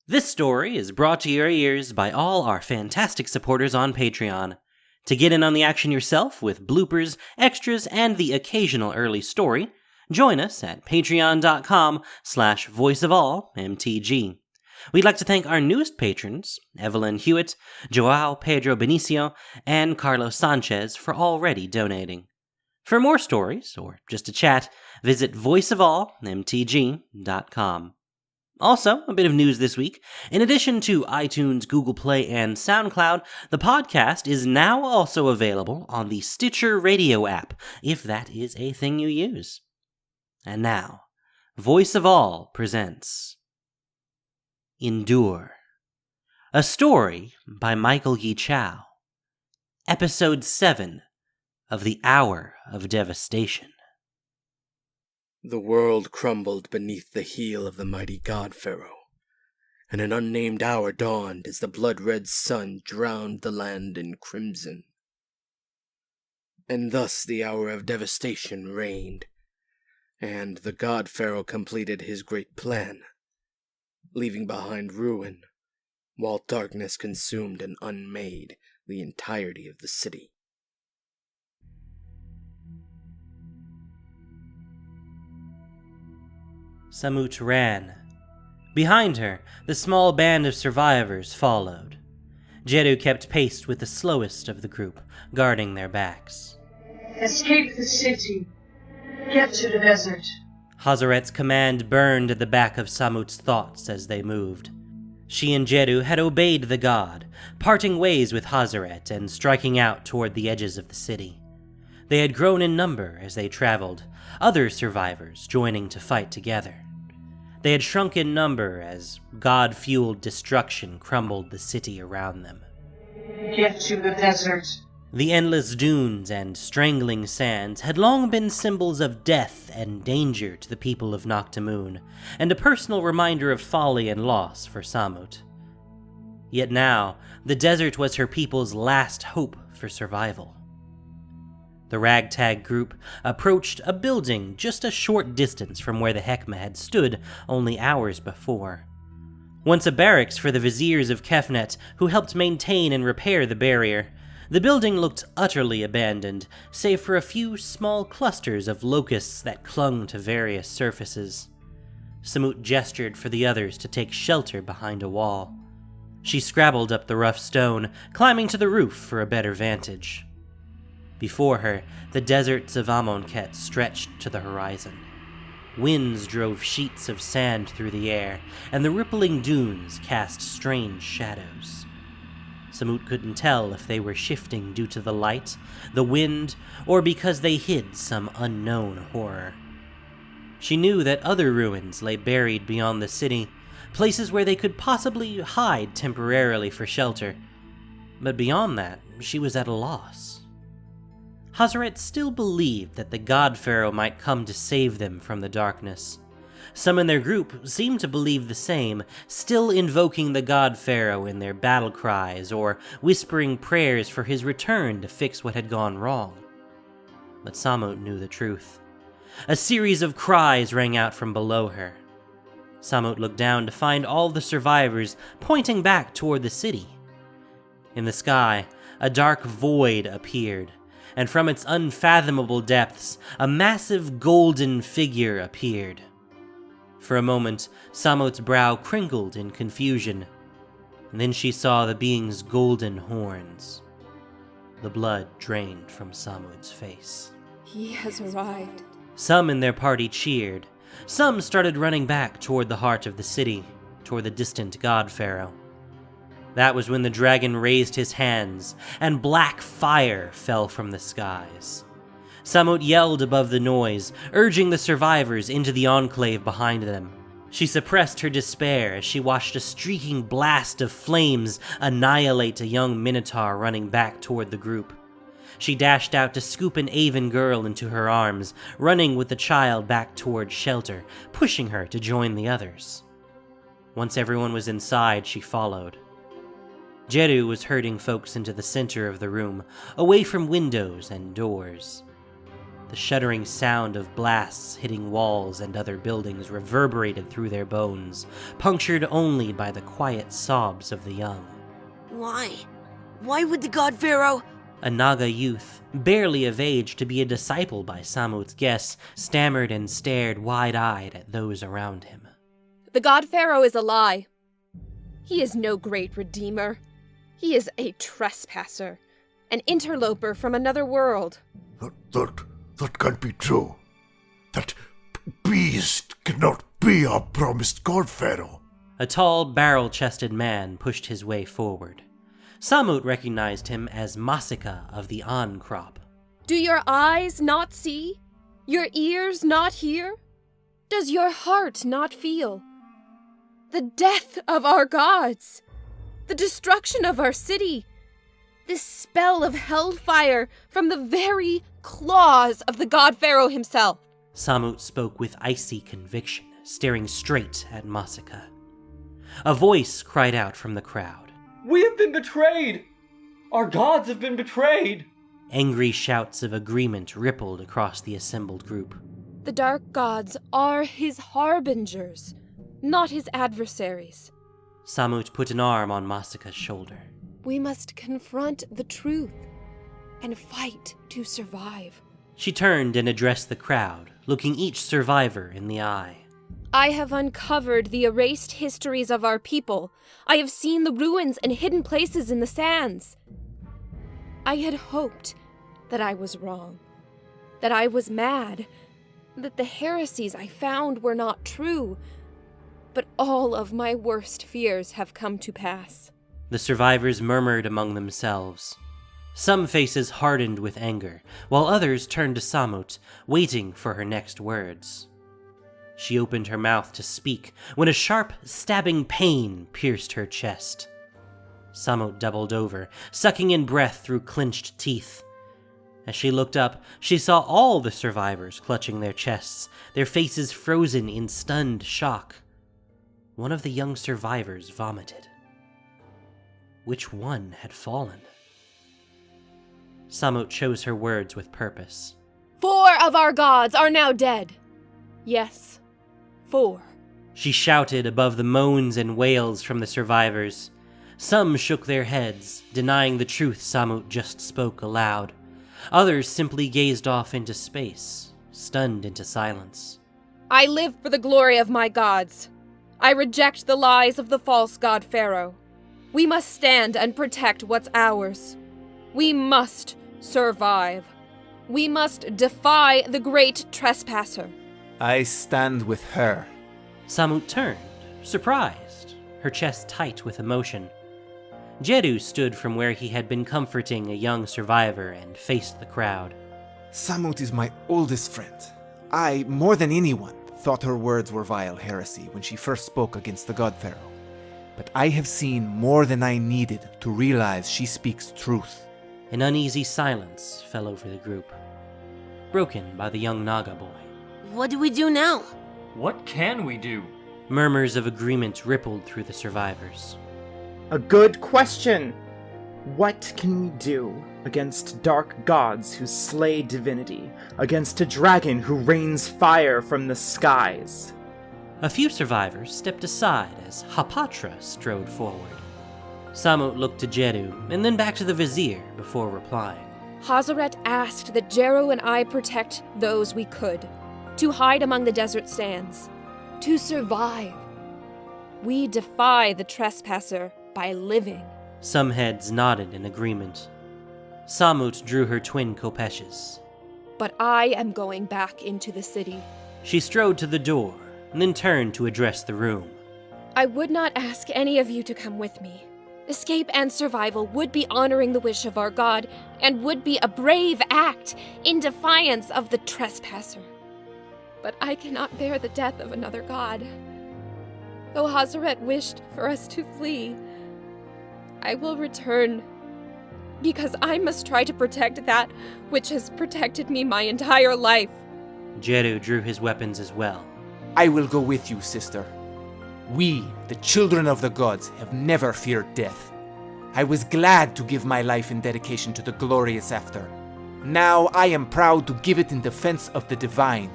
This story is brought to your ears by all our fantastic supporters on Patreon. To get in on the action yourself with bloopers, extras, and the occasional early story, join us at patreon.com/voiceofallmtg. We'd like to thank our newest patrons, Evelyn Hewitt, Joao Pedro Benicio, and Carlos Sanchez, for already donating. For more stories, or just to chat, visit voiceofallmtg.com. Also, a bit of news this week. In addition to iTunes, Google Play, and SoundCloud, the podcast is now also available on the Stitcher Radio app, if that is a thing you use. And now, Voice of All presents Endure, a story by Michael Yi Chow. Episode 7 of The Hour of Devastation. The world crumbled beneath the heel of the mighty god Pharaoh, and an unnamed hour dawned as the blood-red sun drowned the land in crimson. And thus the hour of devastation reigned, and the god Pharaoh completed his great plan, leaving behind ruin, while darkness consumed and unmade the entirety of the city. Samut ran. Behind her, the small band of survivors followed. Jeru kept pace with the slowest of the group, guarding their backs. Escape the city. Get to the desert. Hazaret's command burned at the back of Samut's thoughts as they moved. She and Jeru had obeyed the god, parting ways with Hazaret and striking out toward the edges of the city. They had grown in number as they traveled, other survivors joining to fight together. They had shrunk in number as god-fueled destruction crumbled the city around them. Get to the desert. The endless dunes and strangling sands had long been symbols of death and danger to the people of Noctimoon, and a personal reminder of folly and loss for Samut. Yet now, the desert was her people's last hope for survival. The ragtag group approached a building just a short distance from where the Hekma had stood only hours before. Once a barracks for the viziers of Kefnet, who helped maintain and repair the barrier, the building looked utterly abandoned, save for a few small clusters of locusts that clung to various surfaces. Samut gestured for the others to take shelter behind a wall. She scrabbled up the rough stone, climbing to the roof for a better vantage. Before her, the deserts of Amonkhet stretched to the horizon. Winds drove sheets of sand through the air, and the rippling dunes cast strange shadows. Samut couldn't tell if they were shifting due to the light, the wind, or because they hid some unknown horror. She knew that other ruins lay buried beyond the city, places where they could possibly hide temporarily for shelter. But beyond that, she was at a loss. Hazaret still believed that the god Pharaoh might come to save them from the darkness. Some in their group seemed to believe the same, still invoking the god Pharaoh in their battle cries or whispering prayers for his return to fix what had gone wrong. But Samut knew the truth. A series of cries rang out from below her. Samut looked down to find all the survivors pointing back toward the city. In the sky, a dark void appeared, and from its unfathomable depths, a massive golden figure appeared. For a moment, Samut's brow crinkled in confusion, and then she saw the being's golden horns. The blood drained from Samut's face. He has arrived. Some in their party cheered. Some started running back toward the heart of the city, toward the distant god Pharaoh. That was when the dragon raised his hands, and black fire fell from the skies. Samut yelled above the noise, urging the survivors into the enclave behind them. She suppressed her despair as she watched a streaking blast of flames annihilate a young minotaur running back toward the group. She dashed out to scoop an Aven girl into her arms, running with the child back toward shelter, pushing her to join the others. Once everyone was inside, she followed. Jeru was herding folks into the center of the room, away from windows and doors. The shuddering sound of blasts hitting walls and other buildings reverberated through their bones, punctured only by the quiet sobs of the young. Why? Why would the god pharaoh? A Naga youth, barely of age to be a disciple by Samut's guess, stammered and stared wide-eyed at those around him. The god pharaoh is a lie. He is no great redeemer. He is a trespasser, an interloper from another world. That can't be true. That beast cannot be our promised god pharaoh. A tall, barrel-chested man pushed his way forward. Samut recognized him as Masika of the An crop. Do your eyes not see? Your ears not hear? Does your heart not feel? The death of our gods! The destruction of our city! This spell of hellfire from the very claws of the god pharaoh himself! Samut spoke with icy conviction, staring straight at Masika. A voice cried out from the crowd. We have been betrayed! Our gods have been betrayed! Angry shouts of agreement rippled across the assembled group. The dark gods are his harbingers, not his adversaries. Samut put an arm on Masika's shoulder. We must confront the truth and fight to survive. She turned and addressed the crowd, looking each survivor in the eye. I have uncovered the erased histories of our people. I have seen the ruins and hidden places in the sands. I had hoped that I was wrong, that I was mad, that the heresies I found were not true, but all of my worst fears have come to pass. The survivors murmured among themselves. Some faces hardened with anger, while others turned to Samut, waiting for her next words. She opened her mouth to speak when a sharp, stabbing pain pierced her chest. Samut doubled over, sucking in breath through clenched teeth. As she looked up, she saw all the survivors clutching their chests, their faces frozen in stunned shock. One of the young survivors vomited. Which one had fallen? Samut chose her words with purpose. 4 of our gods are now dead. Yes, 4. She shouted above the moans and wails from the survivors. Some shook their heads, denying the truth Samut just spoke aloud. Others simply gazed off into space, stunned into silence. I live for the glory of my gods. I reject the lies of the false god Pharaoh. We must stand and protect what's ours. We must survive. We must defy the great trespasser. I stand with her. Samut turned, surprised, her chest tight with emotion. Jedu stood from where he had been comforting a young survivor and faced the crowd. Samut is my oldest friend. I, more than anyone, thought her words were vile heresy when she first spoke against the god pharaoh. But I have seen more than I needed to realize she speaks truth. An uneasy silence fell over the group, broken by the young Naga boy. What do we do now? What can we do? Murmurs of agreement rippled through the survivors. A good question. What can we do against dark gods who slay divinity, against a dragon who rains fire from the skies? A few survivors stepped aside as Hapatra strode forward. Samut looked to Jedu and then back to the vizier before replying. Hazaret asked that Jero and I protect those we could, to hide among the desert stands, to survive. We defy the trespasser by living. Some heads nodded in agreement. Samut drew her twin kopeshes. But I am going back into the city. She strode to the door and then turned to address the room. I would not ask any of you to come with me. Escape and survival would be honoring the wish of our god, and would be a brave act in defiance of the trespasser. But I cannot bear the death of another god. Though Hazaret wished for us to flee, I will return, because I must try to protect that which has protected me my entire life. Jedu drew his weapons as well. I will go with you, sister. We, the children of the gods, have never feared death. I was glad to give my life in dedication to the glorious after. Now I am proud to give it in defense of the divine.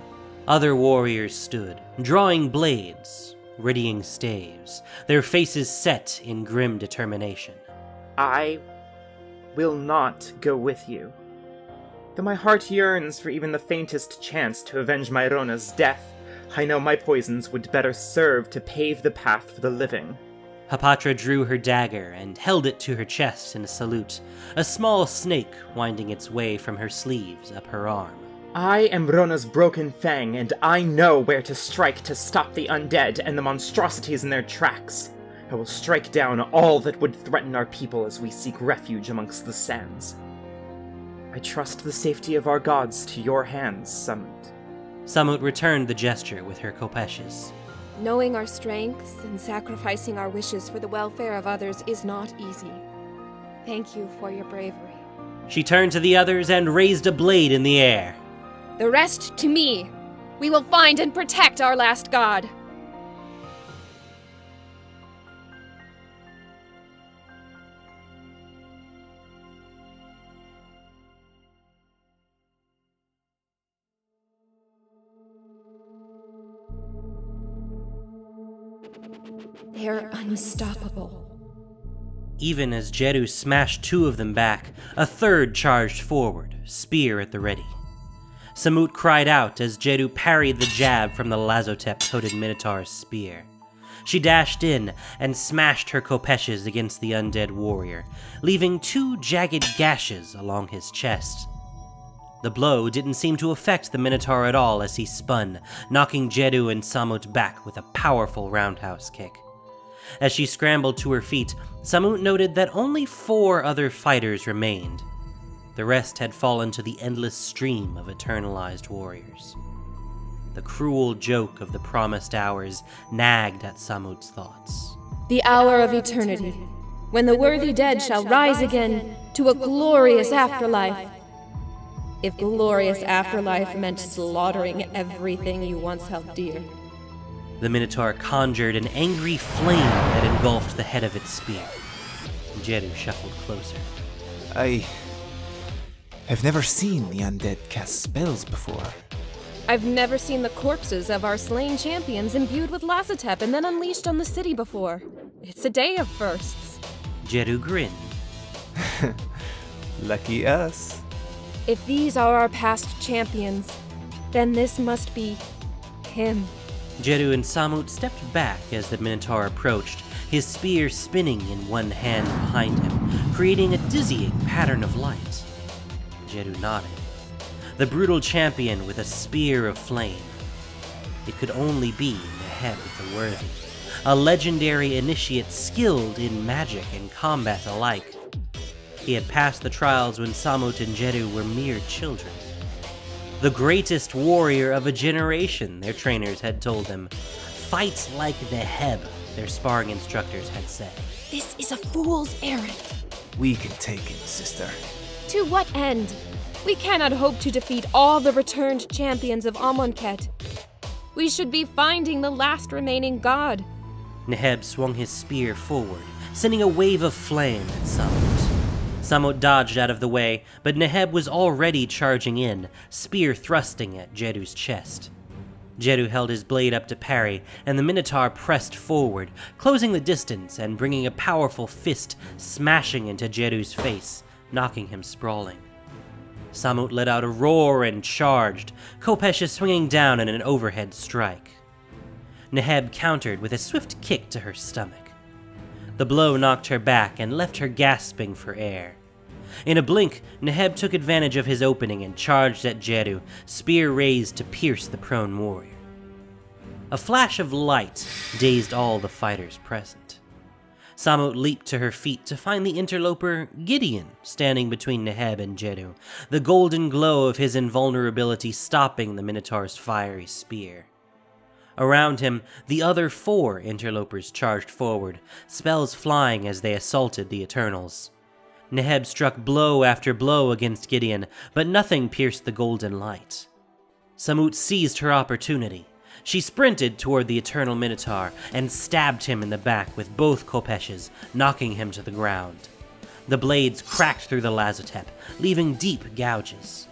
Other warriors stood, drawing blades, readying staves, their faces set in grim determination. I will not go with you. Though my heart yearns for even the faintest chance to avenge Myrona's death, I know my poisons would better serve to pave the path for the living. Hapatra drew her dagger and held it to her chest in a salute, a small snake winding its way from her sleeves up her arm. I am Rona's broken fang, and I know where to strike to stop the undead and the monstrosities in their tracks. I will strike down all that would threaten our people as we seek refuge amongst the sands. I trust the safety of our gods to your hands, Samut. Samut returned the gesture with her kopeshes. Knowing our strengths and sacrificing our wishes for the welfare of others is not easy. Thank you for your bravery. She turned to the others and raised a blade in the air. The rest to me. We will find and protect our last god. They're unstoppable. Even as Jedu smashed two of them back, a third charged forward, spear at the ready. Samut cried out as Jedu parried the jab from the Lazotep-coated Minotaur's spear. She dashed in and smashed her kopeshes against the undead warrior, leaving two jagged gashes along his chest. The blow didn't seem to affect the Minotaur at all as he spun, knocking Jedu and Samut back with a powerful roundhouse kick. As she scrambled to her feet, Samut noted that only 4 other fighters remained. The rest had fallen to the endless stream of eternalized warriors. The cruel joke of the promised hours nagged at Samut's thoughts. The hour of eternity, when the worthy dead shall rise again to a glorious afterlife. If glorious afterlife meant slaughtering everything you once held dear. The Minotaur conjured an angry flame that engulfed the head of its spear. Jedu shuffled closer. I have never seen the undead cast spells before. I've never seen the corpses of our slain champions imbued with Lazotep and then unleashed on the city before. It's a day of firsts. Jedu grinned. Lucky us. If these are our past champions, then this must be him. Jedu and Samut stepped back as the Minotaur approached, his spear spinning in one hand behind him, creating a dizzying pattern of light. Jedu nodded. The brutal champion with a spear of flame. It could only be Neheb the Worthy, a legendary initiate skilled in magic and combat alike. He had passed the trials when Samut and Jedu were mere children. The greatest warrior of a generation, their trainers had told them. Fight like Neheb, their sparring instructors had said. This is a fool's errand. We can take it, sister. To what end? We cannot hope to defeat all the returned champions of Amonkhet. We should be finding the last remaining god. Neheb swung his spear forward, sending a wave of flame at Samut. Samut dodged out of the way, but Neheb was already charging in, spear thrusting at Jedu's chest. Jedu held his blade up to parry, and the Minotaur pressed forward, closing the distance and bringing a powerful fist smashing into Jedu's face, knocking him sprawling. Samut let out a roar and charged, Kopesha swinging down in an overhead strike. Neheb countered with a swift kick to her stomach. The blow knocked her back and left her gasping for air. In a blink, Neheb took advantage of his opening and charged at Jedu, spear raised to pierce the prone warrior. A flash of light dazed all the fighters present. Samut leaped to her feet to find the interloper Gideon standing between Neheb and Jedu, the golden glow of his invulnerability stopping the Minotaur's fiery spear. Around him, the other 4 interlopers charged forward, spells flying as they assaulted the Eternals. Neheb struck blow after blow against Gideon, but nothing pierced the golden light. Samut seized her opportunity. She sprinted toward the Eternal Minotaur and stabbed him in the back with both kopeshes, knocking him to the ground. The blades cracked through the Lazotep, leaving deep gouges.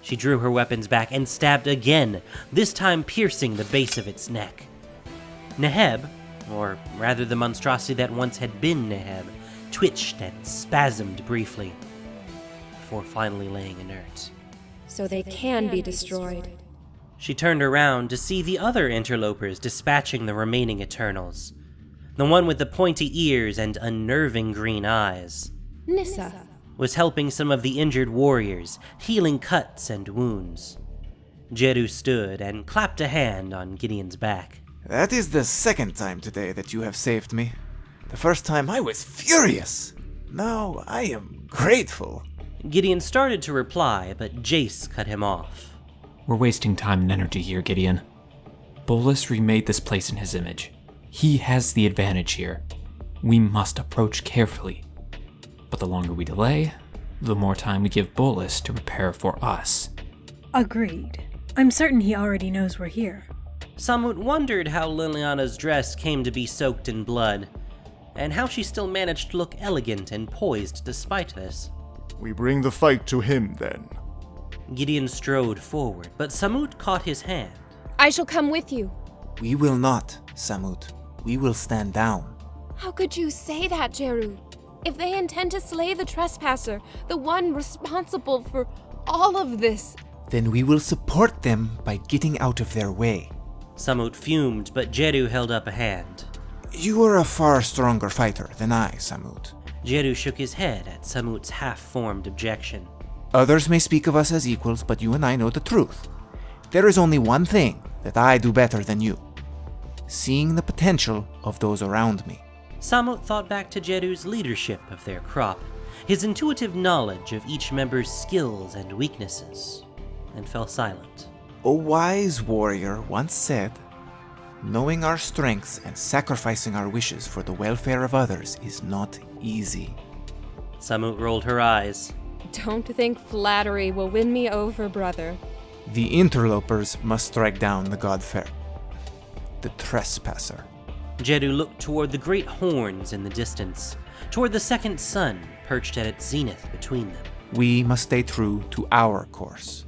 She drew her weapons back and stabbed again, this time piercing the base of its neck. Neheb, or rather the monstrosity that once had been Neheb, twitched and spasmed briefly, before finally laying inert. So they can be destroyed. She turned around to see the other interlopers dispatching the remaining Eternals. The one with the pointy ears and unnerving green eyes. Nissa was helping some of the injured warriors, healing cuts and wounds. Jeru stood and clapped a hand on Gideon's back. That is the second time today that you have saved me. The first time I was furious. Now I am grateful. Gideon started to reply, but Jace cut him off. We're wasting time and energy here, Gideon. Bolus remade this place in his image. He has the advantage here. We must approach carefully. But the longer we delay, the more time we give Bolus to prepare for us. Agreed. I'm certain he already knows we're here. Samut wondered how Liliana's dress came to be soaked in blood, and how she still managed to look elegant and poised despite this. We bring the fight to him, then. Gideon strode forward, but Samut caught his hand. I shall come with you. We will not, Samut. We will stand down. How could you say that, Jeru? If they intend to slay the trespasser, the one responsible for all of this... Then we will support them by getting out of their way. Samut fumed, but Jeru held up a hand. You are a far stronger fighter than I, Samut. Jeru shook his head at Samut's half-formed objection. Others may speak of us as equals, but you and I know the truth. There is only one thing that I do better than you. Seeing the potential of those around me. Samut thought back to Jeru's leadership of their crop, his intuitive knowledge of each member's skills and weaknesses, and fell silent. A wise warrior once said, knowing our strengths and sacrificing our wishes for the welfare of others is not easy. Samut rolled her eyes. Don't think flattery will win me over, brother. The interlopers must strike down the god Pharaoh, the trespasser. Jeru looked toward the great horns in the distance, toward the second sun perched at its zenith between them. We must stay true to our course.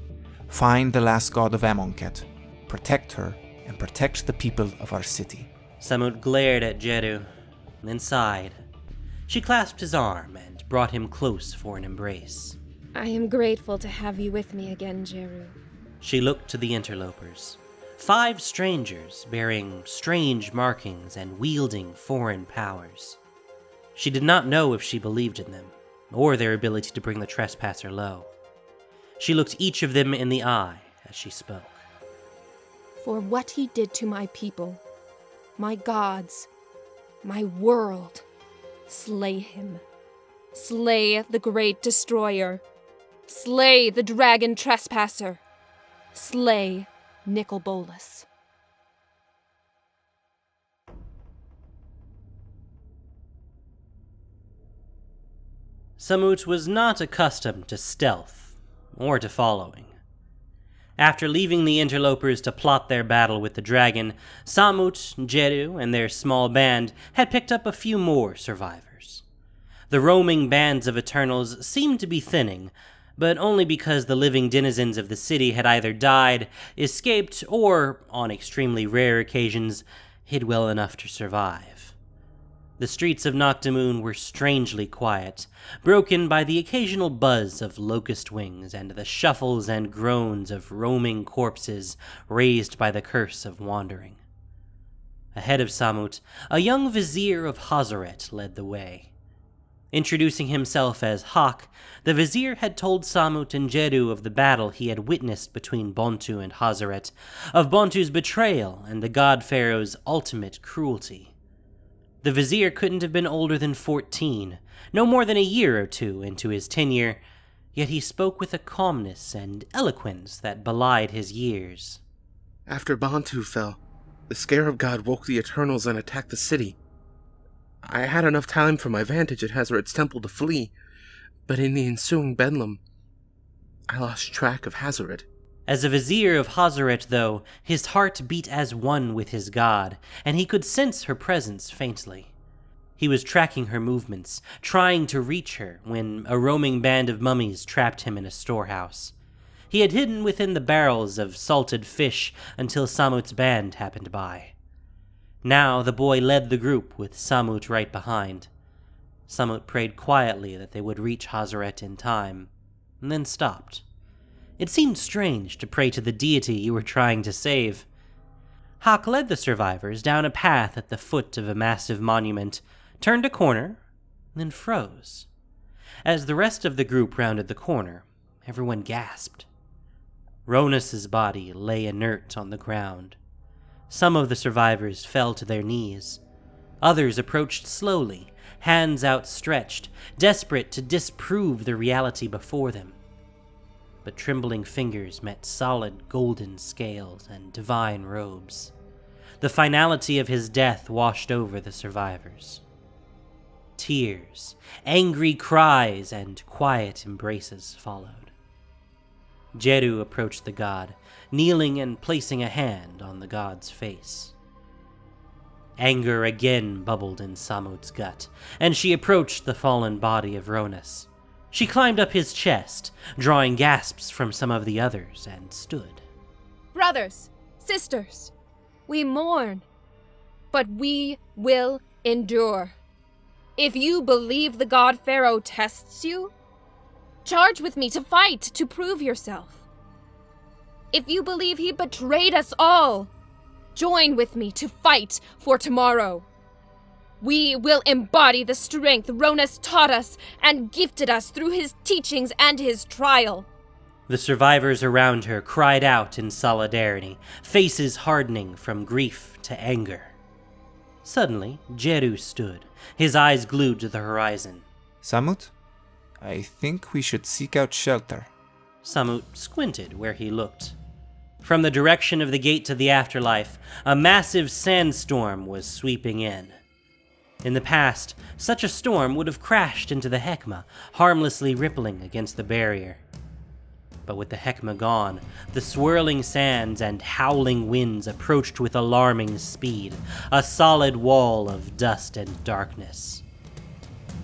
Find the last god of Amonkhet, protect her, and protect the people of our city. Samut glared at Jeru, then sighed. She clasped his arm and brought him close for an embrace. I am grateful to have you with me again, Jeru. She looked to the interlopers. 5 strangers bearing strange markings and wielding foreign powers. She did not know if she believed in them, or their ability to bring the trespasser low. She looked each of them in the eye as she spoke. For what he did to my people, my gods, my world, slay him. Slay the great destroyer. Slay the dragon trespasser. Slay Nicol Bolas. Samut was not accustomed to stealth, or to following. After leaving the interlopers to plot their battle with the dragon, Samut, Jeru, and their small band had picked up a few more survivors. The roaming bands of Eternals seemed to be thinning, but only because the living denizens of the city had either died, escaped, or, on extremely rare occasions, hid well enough to survive. The streets of Noctamoon were strangely quiet, broken by the occasional buzz of locust wings and the shuffles and groans of roaming corpses raised by the curse of wandering. Ahead of Samut, a young vizier of Hazoret led the way. Introducing himself as Hawk, the vizier had told Samut and Jeru of the battle he had witnessed between Bontu and Hazoret, of Bontu's betrayal and the god Pharaoh's ultimate cruelty. The vizier couldn't have been older than 14, no more than a year or two into his tenure, yet he spoke with a calmness and eloquence that belied his years. After Bontu fell, the scare of God woke the Eternals and attacked the city. I had enough time from my vantage at Hazoret's temple to flee, but in the ensuing bedlam, I lost track of Hazoret. As a vizier of Hazoret, though, his heart beat as one with his god, and he could sense her presence faintly. He was tracking her movements, trying to reach her, when a roaming band of mummies trapped him in a storehouse. He had hidden within the barrels of salted fish until Samut's band happened by. Now the boy led the group with Samut right behind. Samut prayed quietly that they would reach Hazaret in time, and then stopped. It seemed strange to pray to the deity you were trying to save. Hawk led the survivors down a path at the foot of a massive monument, turned a corner, then froze. As the rest of the group rounded the corner, everyone gasped. Ronus's body lay inert on the ground. Some of the survivors fell to their knees. Others approached slowly, hands outstretched, desperate to disprove the reality before them. But trembling fingers met solid golden scales and divine robes. The finality of his death washed over the survivors. Tears, angry cries, and quiet embraces followed. Jeru approached the god, kneeling and placing a hand on the god's face. Anger again bubbled in Samut's gut, and she approached the fallen body of Ronus. She climbed up his chest, drawing gasps from some of the others, and stood. Brothers, sisters, we mourn, but we will endure. If you believe the god Pharaoh tests you, charge with me to fight to prove yourself. If you believe he betrayed us all, join with me to fight for tomorrow. We will embody the strength Ronus taught us and gifted us through his teachings and his trial. The survivors around her cried out in solidarity, faces hardening from grief to anger. Suddenly, Jeru stood, his eyes glued to the horizon. Samut, I think we should seek out shelter. Samut squinted where he looked. From the direction of the gate to the afterlife, a massive sandstorm was sweeping in. In the past, such a storm would have crashed into the Hekma, harmlessly rippling against the barrier. But with the Hekma gone, the swirling sands and howling winds approached with alarming speed, a solid wall of dust and darkness.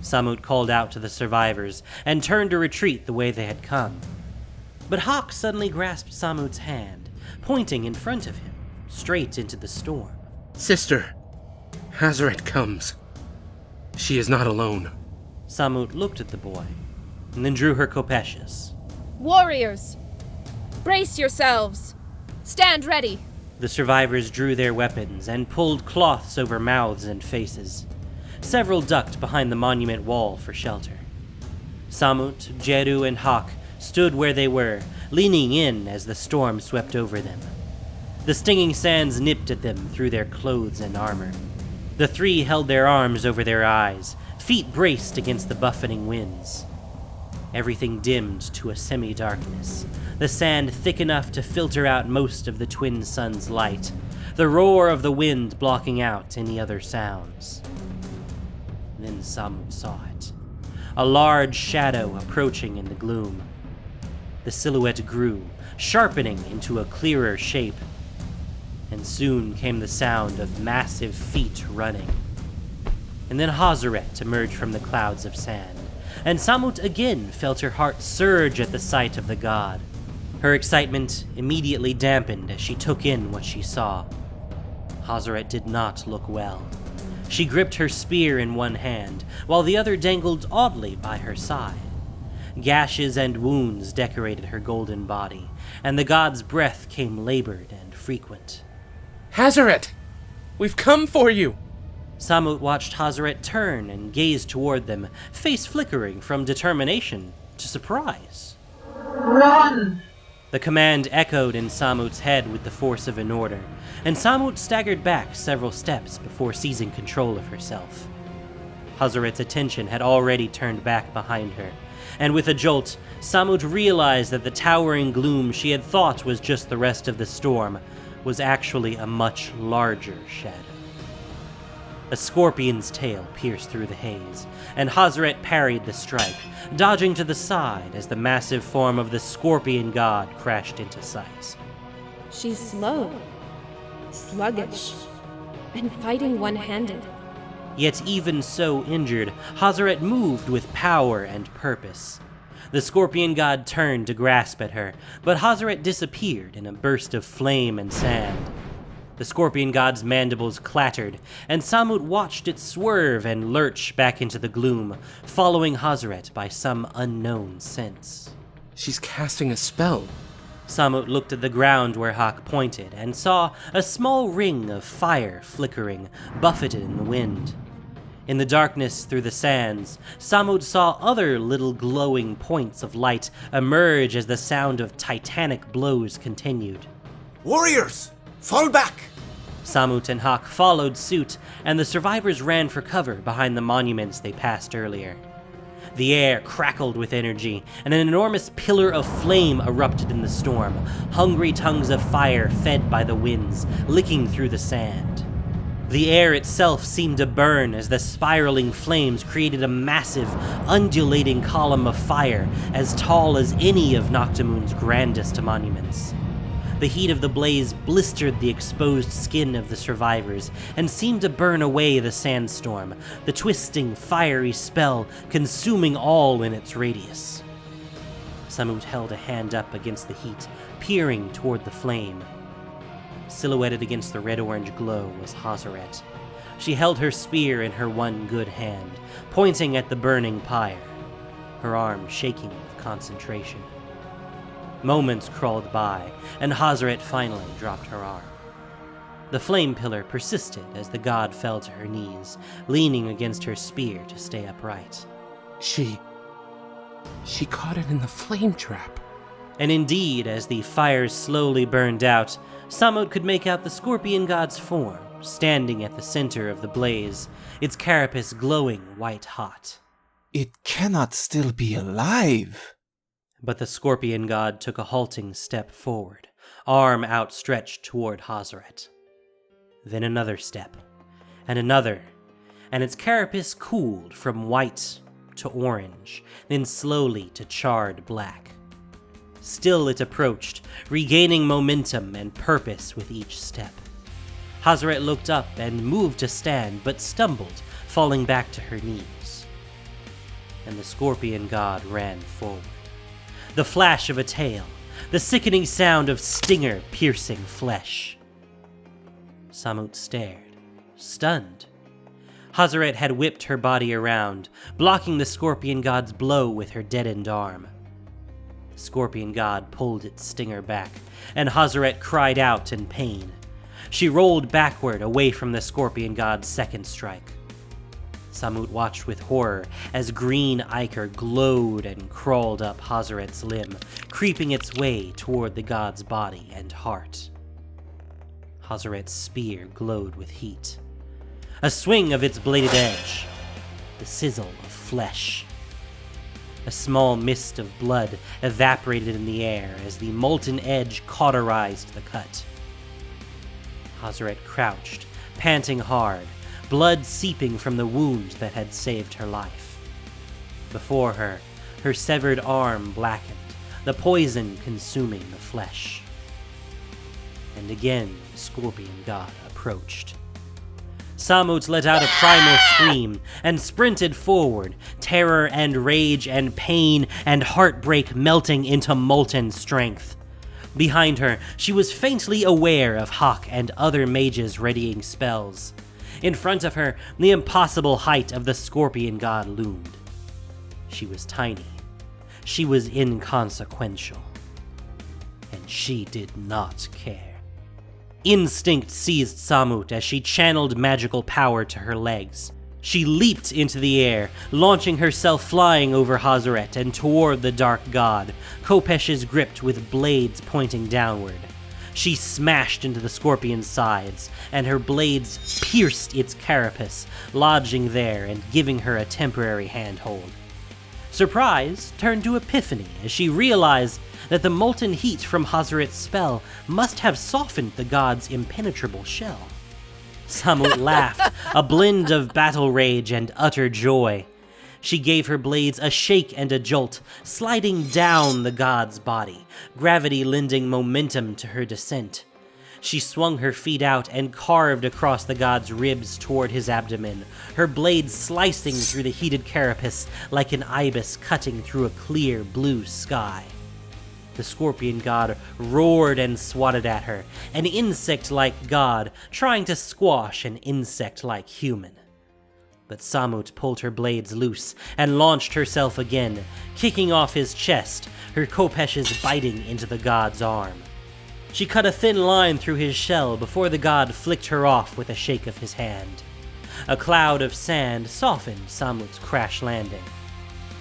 Samut called out to the survivors and turned to retreat the way they had come. But Hawk suddenly grasped Samut's hand, pointing in front of him, straight into the storm. Sister, Hazaret comes. She is not alone. Samut looked at the boy, and then drew her kopeshes. Warriors, brace yourselves. Stand ready. The survivors drew their weapons and pulled cloths over mouths and faces. Several ducked behind the monument wall for shelter. Samut, Jeru, and Hawk stood where they were, leaning in as the storm swept over them. The stinging sands nipped at them through their clothes and armor. The three held their arms over their eyes, feet braced against the buffeting winds. Everything dimmed to a semi-darkness, the sand thick enough to filter out most of the twin sun's light, the roar of the wind blocking out any other sounds. Then Samut saw it, a large shadow approaching in the gloom. The silhouette grew, sharpening into a clearer shape, and soon came the sound of massive feet running. And then Hazaret emerged from the clouds of sand, and Samut again felt her heart surge at the sight of the god. Her excitement immediately dampened as she took in what she saw. Hazaret did not look well. She gripped her spear in one hand, while the other dangled oddly by her side. Gashes and wounds decorated her golden body, and the god's breath came labored and frequent. Hazaret! We've come for you! Samut watched Hazaret turn and gaze toward them, face flickering from determination to surprise. Run! The command echoed in Samut's head with the force of an order, and Samut staggered back several steps before seizing control of herself. Hazaret's attention had already turned back behind her, and with a jolt, Samut realized that the towering gloom she had thought was just the rest of the storm was actually a much larger shadow. A scorpion's tail pierced through the haze, and Hazaret parried the strike, dodging to the side as the massive form of the scorpion god crashed into sight. She's slow, sluggish, and fighting one-handed. Yet even so injured, Hazaret moved with power and purpose. The scorpion god turned to grasp at her, but Hazaret disappeared in a burst of flame and sand. The scorpion god's mandibles clattered, and Samut watched it swerve and lurch back into the gloom, following Hazaret by some unknown sense. She's casting a spell. Samut looked at the ground where Hawk pointed and saw a small ring of fire flickering, buffeted in the wind. In the darkness through the sands, Samut saw other little glowing points of light emerge as the sound of titanic blows continued. Warriors! Fall back! Samut and Hawk followed suit, and the survivors ran for cover behind the monuments they passed earlier. The air crackled with energy, and an enormous pillar of flame erupted in the storm, hungry tongues of fire fed by the winds, licking through the sand. The air itself seemed to burn as the spiraling flames created a massive, undulating column of fire as tall as any of Noctimoon's grandest monuments. The heat of the blaze blistered the exposed skin of the survivors and seemed to burn away the sandstorm, the twisting, fiery spell consuming all in its radius. Samut held a hand up against the heat, peering toward the flame. Silhouetted against the red-orange glow was Hazaret. She held her spear in her one good hand, pointing at the burning pyre, her arm shaking with concentration. Moments crawled by, and Hazaret finally dropped her arm. The flame pillar persisted as the god fell to her knees, leaning against her spear to stay upright. She caught it in the flame trap. And indeed, as the fires slowly burned out, Samut could make out the scorpion god's form, standing at the center of the blaze, its carapace glowing white-hot. It cannot still be alive. But the scorpion god took a halting step forward, arm outstretched toward Hazaret. Then another step, and another, and its carapace cooled from white to orange, then slowly to charred black. Still it approached, regaining momentum and purpose with each step. Hazaret looked up and moved to stand, but stumbled, falling back to her knees. And the scorpion god ran forward. The flash of a tail, the sickening sound of stinger piercing flesh. Samut stared, stunned. Hazaret had whipped her body around, blocking the scorpion god's blow with her deadened arm. The scorpion god pulled its stinger back, and Hazaret cried out in pain. She rolled backward away from the scorpion god's second strike. Samut watched with horror as green ichor glowed and crawled up Hazaret's limb, creeping its way toward the god's body and heart. Hazaret's spear glowed with heat. A swing of its bladed edge. The sizzle of flesh. A small mist of blood evaporated in the air as the molten edge cauterized the cut. Hazaret crouched, panting hard, blood seeping from the wound that had saved her life. Before her, her severed arm blackened, the poison consuming the flesh. And again the scorpion god approached. Samut let out a primal scream and sprinted forward, terror and rage and pain and heartbreak melting into molten strength. Behind her, she was faintly aware of Hawk and other mages readying spells. In front of her, the impossible height of the scorpion god loomed. She was tiny. She was inconsequential. And she did not care. Instinct seized Samut as she channeled magical power to her legs. She leaped into the air, launching herself flying over Hazaret and toward the dark god, kopeshes gripped with blades pointing downward. She smashed into the scorpion's sides, and her blades pierced its carapace, lodging there and giving her a temporary handhold. Surprise turned to epiphany as she realized that the molten heat from Hazaret's spell must have softened the god's impenetrable shell. Samut laughed, a blend of battle rage and utter joy. She gave her blades a shake and a jolt, sliding down the god's body, gravity lending momentum to her descent. She swung her feet out and carved across the god's ribs toward his abdomen, her blade slicing through the heated carapace like an ibis cutting through a clear blue sky. The scorpion god roared and swatted at her, an insect-like god trying to squash an insect-like human. But Samut pulled her blades loose and launched herself again, kicking off his chest, her kopeshes biting into the god's arm. She cut a thin line through his shell before the god flicked her off with a shake of his hand. A cloud of sand softened Samut's crash landing.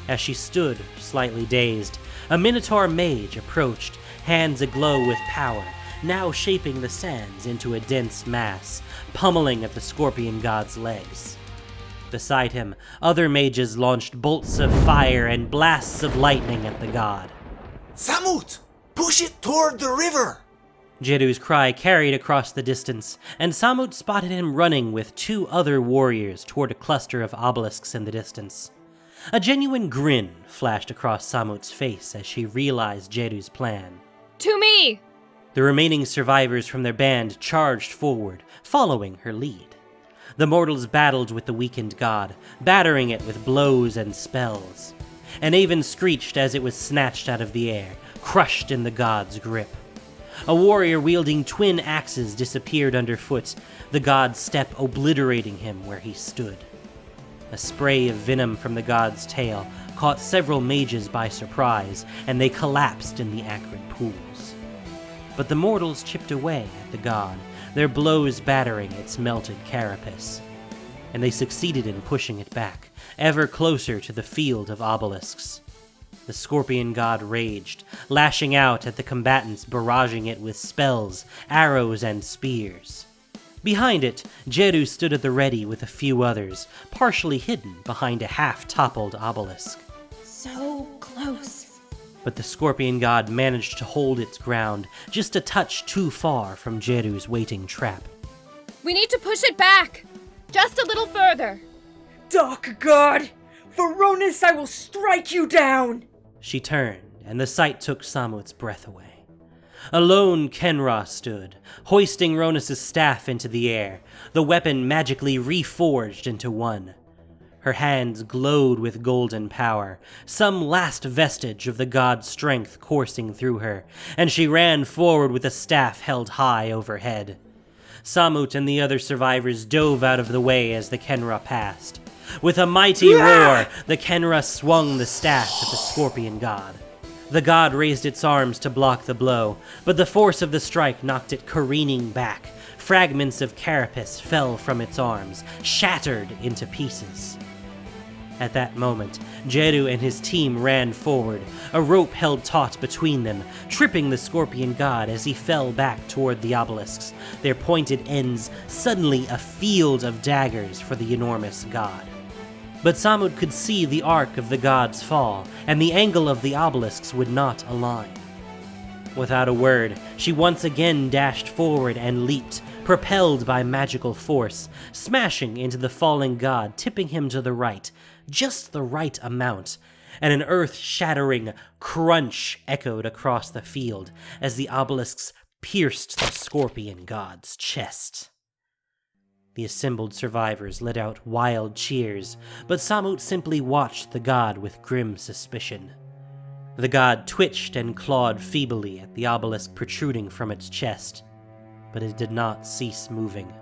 As she stood, slightly dazed, a Minotaur mage approached, hands aglow with power, now shaping the sands into a dense mass, pummeling at the scorpion god's legs. Beside him, other mages launched bolts of fire and blasts of lightning at the god. Samut! Push it toward the river! Jedu's cry carried across the distance, and Samut spotted him running with 2 other warriors toward a cluster of obelisks in the distance. A genuine grin flashed across Samut's face as she realized Jedu's plan. To me! The remaining survivors from their band charged forward, following her lead. The mortals battled with the weakened god, battering it with blows and spells. An Aven screeched as it was snatched out of the air, crushed in the god's grip. A warrior wielding twin axes disappeared underfoot, the god's step obliterating him where he stood. A spray of venom from the god's tail caught several mages by surprise, and they collapsed in the acrid pools. But the mortals chipped away at the god, their blows battering its melted carapace. And they succeeded in pushing it back, ever closer to the field of obelisks. The scorpion god raged, lashing out at the combatants, barraging it with spells, arrows, and spears. Behind it, Jedu stood at the ready with a few others, partially hidden behind a half-toppled obelisk. So close. But the scorpion god managed to hold its ground, just a touch too far from Jedu's waiting trap. We need to push it back! Just a little further! Dark god! Veronis, I will strike you down! She turned, and the sight took Samut's breath away. A lone Kenra stood, hoisting Ronus' staff into the air, the weapon magically reforged into one. Her hands glowed with golden power, some last vestige of the god's strength coursing through her, and she ran forward with the staff held high overhead. Samut and the other survivors dove out of the way as the Kenra passed. With a mighty roar, the Kenra swung the staff at the scorpion god. The god raised its arms to block the blow, but the force of the strike knocked it careening back. Fragments of carapace fell from its arms, shattered into pieces. At that moment, Jedu and his team ran forward, a rope held taut between them, tripping the scorpion god as he fell back toward the obelisks, their pointed ends suddenly a field of daggers for the enormous god. But Samut could see the arc of the god's fall, and the angle of the obelisks would not align. Without a word, she once again dashed forward and leaped, propelled by magical force, smashing into the falling god, tipping him to the right, just the right amount, and an earth-shattering crunch echoed across the field as the obelisks pierced the scorpion god's chest. The assembled survivors let out wild cheers, but Samut simply watched the god with grim suspicion. The god twitched and clawed feebly at the obelisk protruding from its chest, but it did not cease moving.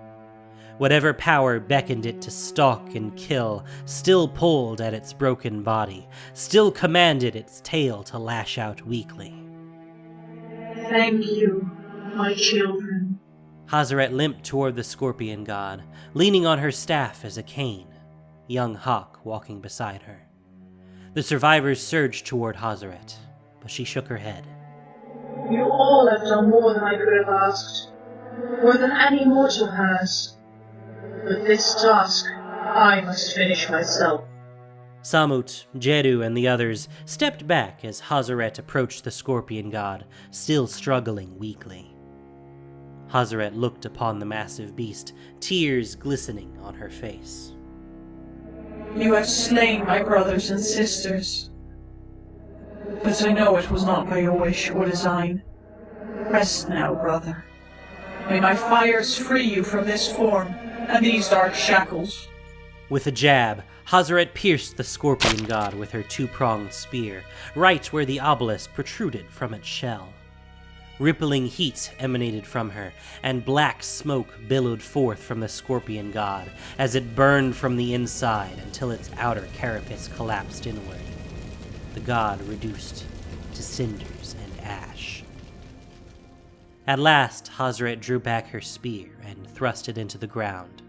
Whatever power beckoned it to stalk and kill still pulled at its broken body, still commanded its tail to lash out weakly. Thank you, my children. Hazret limped toward the scorpion god, leaning on her staff as a cane, young Hawk walking beside her. The survivors surged toward Hazret, but she shook her head. You all have done more than I could have asked, more than any mortal has. But this task I must finish myself. Samut, Jedu, and the others stepped back as Hazret approached the scorpion god, still struggling weakly. Hazret looked upon the massive beast, tears glistening on her face. You have slain my brothers and sisters, but I know it was not by your wish or design. Rest now, brother, May my fires free you from this form and these dark shackles. With a jab, Hazaret pierced the scorpion god with her two-pronged spear, right where the obelisk protruded from its shell. Rippling heat emanated from her, and black smoke billowed forth from the scorpion god as it burned from the inside until its outer carapace collapsed inward. The god reduced to cinders and ash. At last, Hazaret drew back her spear and thrust it into the ground.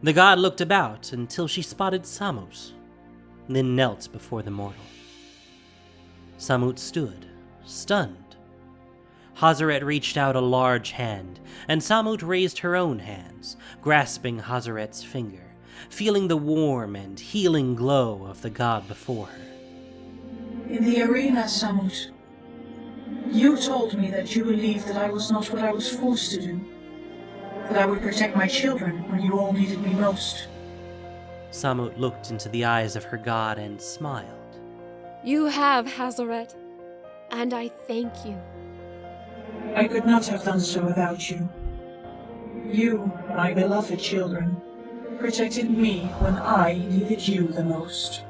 The god looked about until she spotted Samut, then knelt before the mortal. Samut stood, stunned. Hazaret reached out a large hand, and Samut raised her own hands, grasping Hazaret's finger, feeling the warm and healing glow of the god before her. In the arena, Samut, you told me that you believed that I was not what I was forced to do, that I would protect my children when you all needed me most. Samut looked into the eyes of her god and smiled. You have, Hazaret, and I thank you. I could not have done so without you. You, my beloved children, protected me when I needed you the most.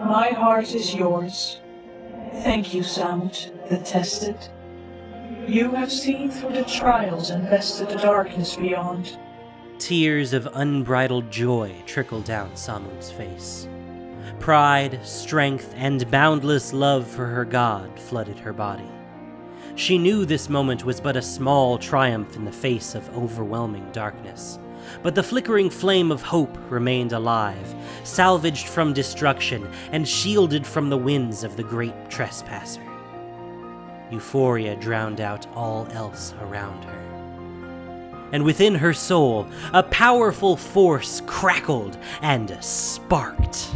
My heart is yours. Thank you, Samut, the tested. You have seen through the trials and bested the darkness beyond. Tears of unbridled joy trickled down Samut's face. Pride, strength, and boundless love for her god flooded her body. She knew this moment was but a small triumph in the face of overwhelming darkness, but the flickering flame of hope remained alive, salvaged from destruction and shielded from the winds of the great trespasser. Euphoria drowned out all else around her. And within her soul, a powerful force crackled and sparked.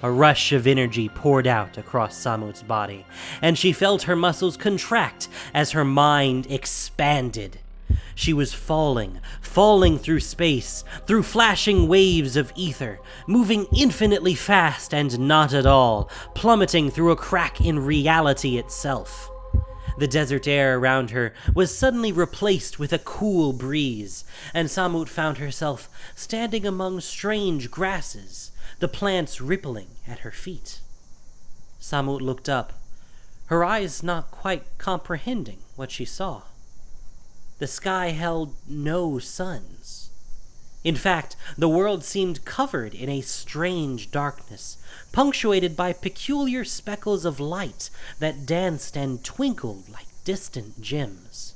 A rush of energy poured out across Samut's body, and she felt her muscles contract as her mind expanded. She was falling through space, through flashing waves of ether, moving infinitely fast and not at all, plummeting through a crack in reality itself. The desert air around her was suddenly replaced with a cool breeze, and Samut found herself standing among strange grasses, the plants rippling at her feet. Samut looked up, her eyes not quite comprehending what she saw. The sky held no suns. In fact, the world seemed covered in a strange darkness, punctuated by peculiar speckles of light that danced and twinkled like distant gems.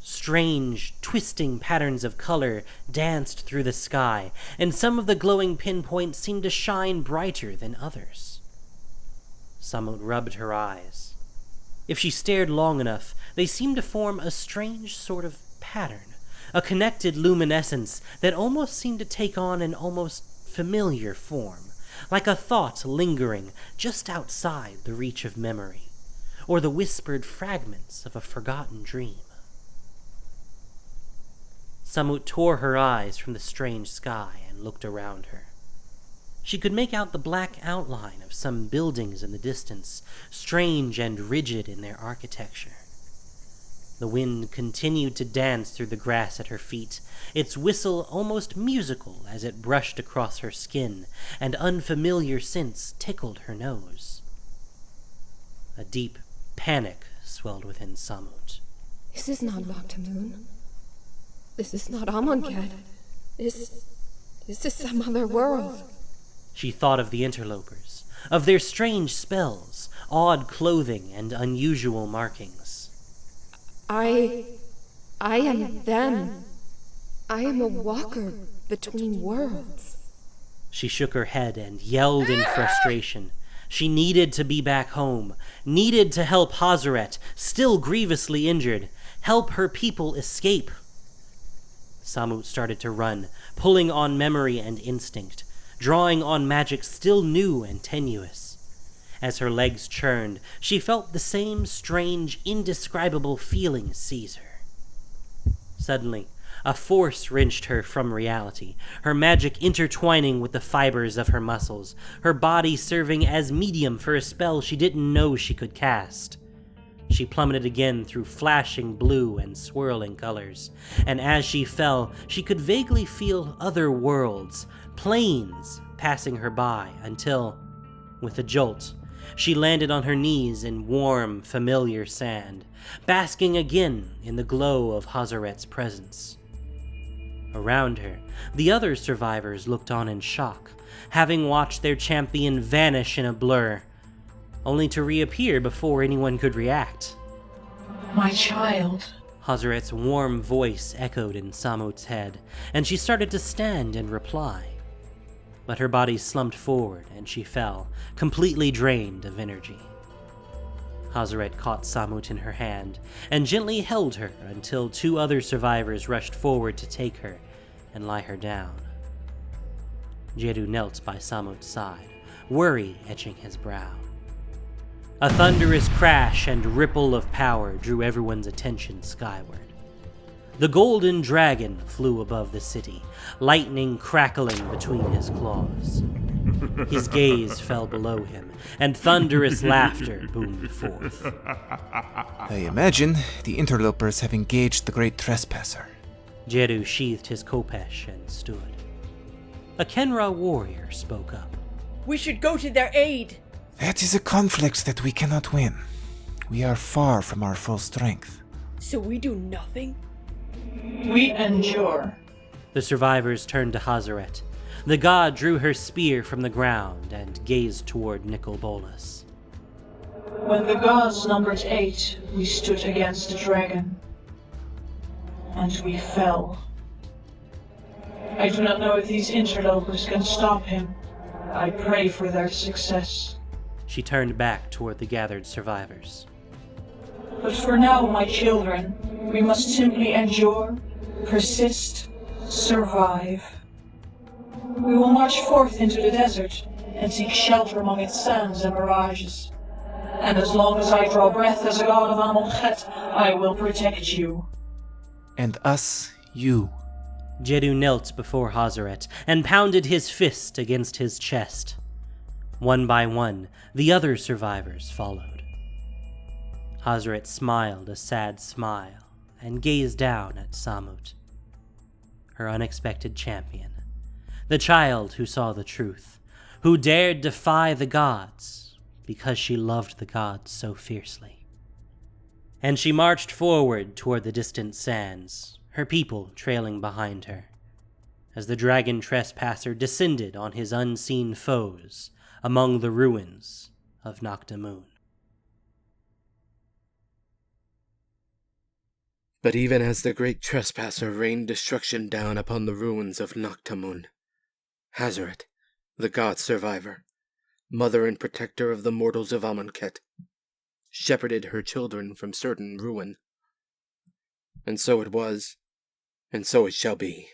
Strange, twisting patterns of color danced through the sky, and some of the glowing pinpoints seemed to shine brighter than others. Samut rubbed her eyes. If she stared long enough, they seemed to form a strange sort of pattern, a connected luminescence that almost seemed to take on an almost familiar form, like a thought lingering just outside the reach of memory, or the whispered fragments of a forgotten dream. Samut tore her eyes from the strange sky and looked around her. She could make out the black outline of some buildings in the distance, strange and rigid in their architecture. The wind continued to dance through the grass at her feet, its whistle almost musical as it brushed across her skin, and unfamiliar scents tickled her nose. A deep panic swelled within Samut. This is not Noctamoon. This is not Amonkhet. This is some other world. She thought of the interlopers, of their strange spells, odd clothing, and unusual markings. I am them. I am a walker between worlds. She shook her head and yelled in frustration. She needed to be back home, needed to help Hazaret, still grievously injured, help her people escape. Samut started to run, pulling on memory and instinct, drawing on magic still new and tenuous. As her legs churned, she felt the same strange, indescribable feeling seize her. Suddenly, a force wrenched her from reality, her magic intertwining with the fibers of her muscles, her body serving as medium for a spell she didn't know she could cast. She plummeted again through flashing blue and swirling colors, and as she fell, she could vaguely feel other worlds, planes, passing her by until, with a jolt, she landed on her knees in warm, familiar sand, basking again in the glow of Hazaret's presence. Around her, the other survivors looked on in shock, having watched their champion vanish in a blur, only to reappear before anyone could react. My child. Hazaret's warm voice echoed in Samut's head, and she started to stand and reply. But her body slumped forward and she fell, completely drained of energy. Hazaret caught Samut in her hand and gently held her until two other survivors rushed forward to take her and lie her down. Jedu knelt by Samut's side, worry etching his brow. A thunderous crash and ripple of power drew everyone's attention skyward. The golden dragon flew above the city, lightning crackling between his claws. His gaze fell below him, and thunderous laughter boomed forth. I imagine the interlopers have engaged the great trespasser. Jedu sheathed his khopesh and stood. A Kenra warrior spoke up. We should go to their aid. That is a conflict that we cannot win. We are far from our full strength. So we do nothing? We endure. The survivors turned to Hazaret. The god drew her spear from the ground and gazed toward Nicol Bolas. When the gods numbered 8, we stood against the dragon. And we fell. I do not know if these interlopers can stop him. I pray for their success. She turned back toward the gathered survivors. But for now, my children, we must simply endure, persist, survive. We will march forth into the desert and seek shelter among its sands and mirages. And as long as I draw breath as a god of Amonkhet, I will protect you. And us, you. Jedu knelt before Hazaret and pounded his fist against his chest. One by one, the other survivors followed. Hazaret smiled a sad smile and gazed down at Samut, her unexpected champion, the child who saw the truth, who dared defy the gods because she loved the gods so fiercely. And she marched forward toward the distant sands, her people trailing behind her, as the dragon trespasser descended on his unseen foes among the ruins of Noctamoon. But even as the great trespasser rained destruction down upon the ruins of Noctamoon, Hazaret, the god survivor, mother and protector of the mortals of Amonkhet, shepherded her children from certain ruin. And so it was, and so it shall be.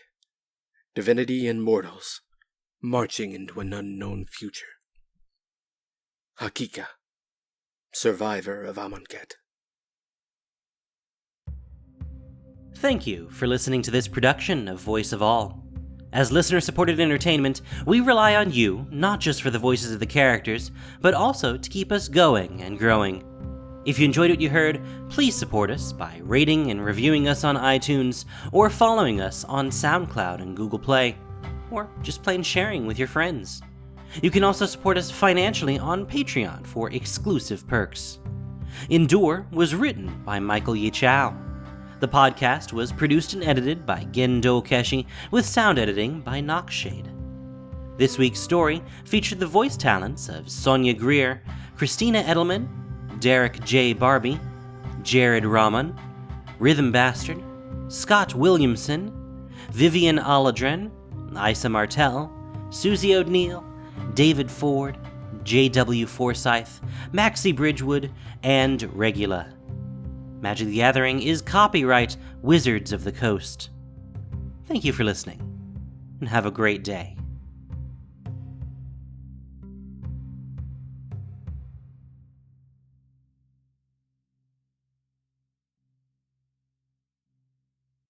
Divinity and mortals, marching into an unknown future. Hakika, survivor of Amonkhet. Thank you for listening to this production of Voice of All. As listener-supported entertainment, we rely on you, not just for the voices of the characters, but also to keep us going and growing. If you enjoyed what you heard, please support us by rating and reviewing us on iTunes, or following us on SoundCloud and Google Play, or just plain sharing with your friends. You can also support us financially on Patreon for exclusive perks. Endure was written by Michael Yi Chow. The podcast was produced and edited by Gendo Keshi, with sound editing by Noxshade. This week's story featured the voice talents of Sonia Greer, Christina Edelman, Derek J. Barbie, Jared Rahman, Rhythm Bastard, Scott Williamson, Vivian Aladren, Isa Martell, Susie O'Neill, David Ford, J.W. Forsyth, Maxie Bridgewood, and Regula. Magic the Gathering is copyright Wizards of the Coast. Thank you for listening, and have a great day.